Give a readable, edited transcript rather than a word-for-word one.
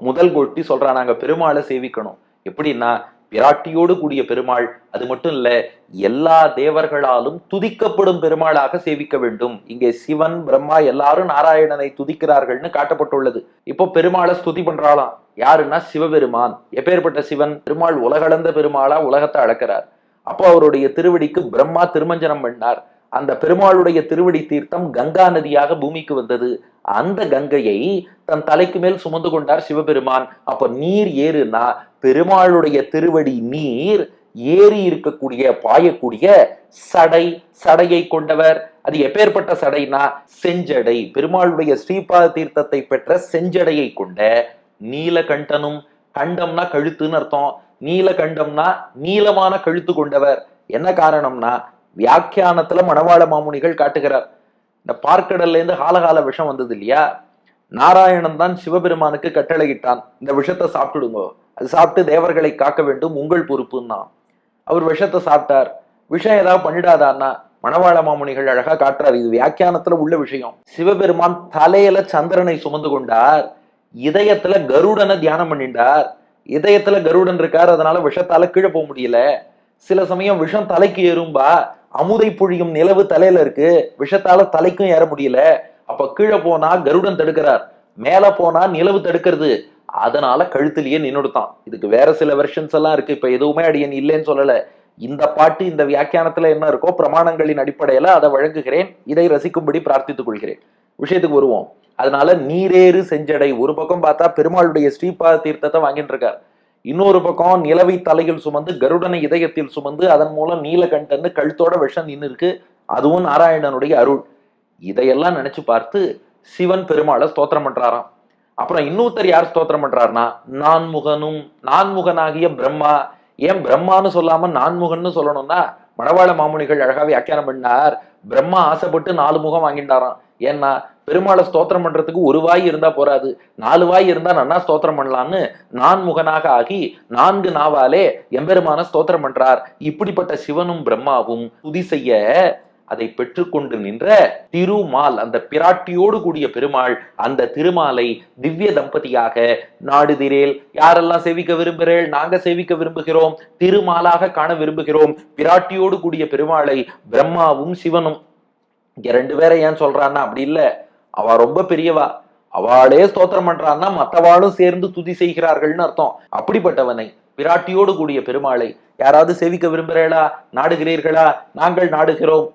முதல் கோட்டி சொல்றான், நாங்க பெருமாளை சேவிக்கணும். எப்படின்னா பிராட்டியோடு கூடிய பெருமாள், அது மட்டும் இல்ல எல்லா தேவர்களாலும் துதிக்கப்படும் பெருமாளாக சேவிக்க வேண்டும். இங்கே சிவன் பிரம்மா எல்லாரும் நாராயணனை துதிக்கிறார்கள்னு காட்டப்பட்டுள்ளது. இப்போ பெருமாளை ஸ்துதி பண்றாளாம். யாருன்னா சிவபெருமான். எப்பேற்பட்ட சிவன்? பெருமாள் உலகளந்த பெருமாளா உலகத்தை அளக்கிறார். அப்போ அவருடைய திருவடிக்கு பிரம்மா திருமஞ்சனம் பண்ணார். அந்த பெருமாளுடைய திருவடி தீர்த்தம் கங்கா நதியாக பூமிக்கு வந்தது. அந்த கங்கையை தன் தலைக்கு மேல் சுமந்து கொண்டார் சிவபெருமான். அப்ப நீர் ஏறுனா பெருமாளுடைய திருவடி நீர் ஏறி இருக்கக்கூடிய பாயக்கூடிய சடை, சடையை கொண்டவர். அது எப்பேற்பட்ட சடைனா செஞ்சடை. பெருமாளுடைய ஸ்ரீபாத தீர்த்தத்தை பெற்ற செஞ்சடையை கொண்ட நீலகண்டனும், கண்டம்னா கழுத்துன்னு அர்த்தம், நீலகண்டம்னா நீளமான கழுத்து கொண்டவர். என்ன காரணம்னா வியாக்கியானத்துல மணவாள மாமுனிகள் காட்டுகிறார். இந்த பார்க்கடல்ல இருந்து காலகால விஷம் வந்தது இல்லையா, நாராயணன் தான் சிவபெருமானுக்கு கட்டளையிட்டான், இந்த விஷத்தை சாப்பிட்டுடுங்க, அது சாப்பிட்டு தேவர்களை காக்க வேண்டும், உங்கள் பொறுப்புன்னா. அவர் விஷத்தை சாப்பிட்டார். விஷம் ஏதாவது பண்ணிடாதான்னா மணவாள மாமுனிகள் அழகா காட்டுறார். இது வியாக்கியானத்துல உள்ள விஷயம். சிவபெருமான் தலையில சந்திரனை சுமந்து கொண்டார், இதயத்துல கருடனை தியானம் பண்ணிட்டார். இதயத்துல கருடன் இருக்கார், அதனால விஷத்தால கீழே போக முடியல. சில சமயம் விஷம் தலைக்கு ஏறும்பா, அமுதை பொழியும் நிலவு தலையில இருக்கு, விஷத்தால தலைக்கும் ஏற முடியல. அப்ப கீழே போனா கருடன் தடுக்கிறார், மேல போனா நிலவு தடுக்கிறது. அதனால கழுத்திலேயே நின்னுடுத்தான். இதுக்கு வேற சில வெர்ஷன்ஸ் எல்லாம் இருக்கு, இப்ப எதுவுமே அடியன் இல்லைன்னு சொல்லல. இந்த பாட்டு இந்த வியாக்கியானத்துல என்ன இருக்கோ பிரமாணங்களின் அடிப்படையில அதை வழங்குகிறேன். இதை ரசிக்கும்படி பிரார்த்தித்துக் கொள்கிறேன். விஷயத்துக்கு வருவோம். அதனால நீரேறு செஞ்சடை. ஒரு பக்கம் பார்த்தா பெருமாளுடைய ஸ்ரீபாத தீர்த்தத்தை வாங்கிட்டு இருக்கார், இன்னொரு பக்கம் நிலவை தலையில் சுமந்து கருடனை இதயத்தில் சுமந்து அதன் மூலம் நீலகண்டன்னு கழுத்தோட விஷம் நின்று இருக்கு. அதுவும் நாராயணனுடைய அருள். இதையெல்லாம் நினைச்சு பார்த்து சிவன் பெருமாளை ஸ்தோத்திரம் பண்றாராம். அப்புறம் இன்னொருத்தர் யார் ஸ்தோத்திரம் பண்றாருன்னா நான்முகனும். நான்முகனாகிய பிரம்மா. ஏன் பிரம்மான்னு சொல்லாம நான்முகன்னு சொல்லணும்னா மணவாள மாமுனிகள் அழகா வியாக்கியானம் பண்ணார். பிரம்மா ஆசைப்பட்டு 4 முகம் வாங்கிட்டாராம். ஏன்னா பெருமாளை ஸ்தோத்திரம் பண்றதுக்கு ஒரு வாய் இருந்தா போராது, 4 வாய் இருந்தா நன்னா ஸ்தோத்திரம் பண்ணலான்னு நான்முகனாக ஆகி 4 நாவாலே எம்பெருமான ஸ்தோத்திரம் பண்றார். இப்படிப்பட்ட சிவனும் பிரம்மாவும் துதி செய்ய அதை பெற்றுக்கொண்டு நின்ற திருமால், அந்த பிராட்டியோடு கூடிய பெருமாள், அந்த திருமாலை திவ்ய தம்பதியாக நாடுதிரேல். யாரெல்லாம் சேவிக்க விரும்புகிறேள்? நாங்க சேவிக்க விரும்புகிறோம், திருமாலாக காண விரும்புகிறோம். பிராட்டியோடு கூடிய பெருமாளை பிரம்மாவும் சிவனும். இங்க 2 பேரை ஏன் சொல்றான்னா அப்படி இல்ல, அவ ரொம்ப பெரியவா, அவளே ஸ்தோத்திரம் பண்றான்னா மற்றவாளும் சேர்ந்து துதி செய்கிறார்கள்னு அர்த்தம். அப்படிப்பட்டவனை பிராட்டியோடு கூடிய பெருமாளை யாராவது சேவிக்க விரும்புகிறீர்களா? நாடுகிறீர்களா? நாங்கள் நாடுகிறோம்.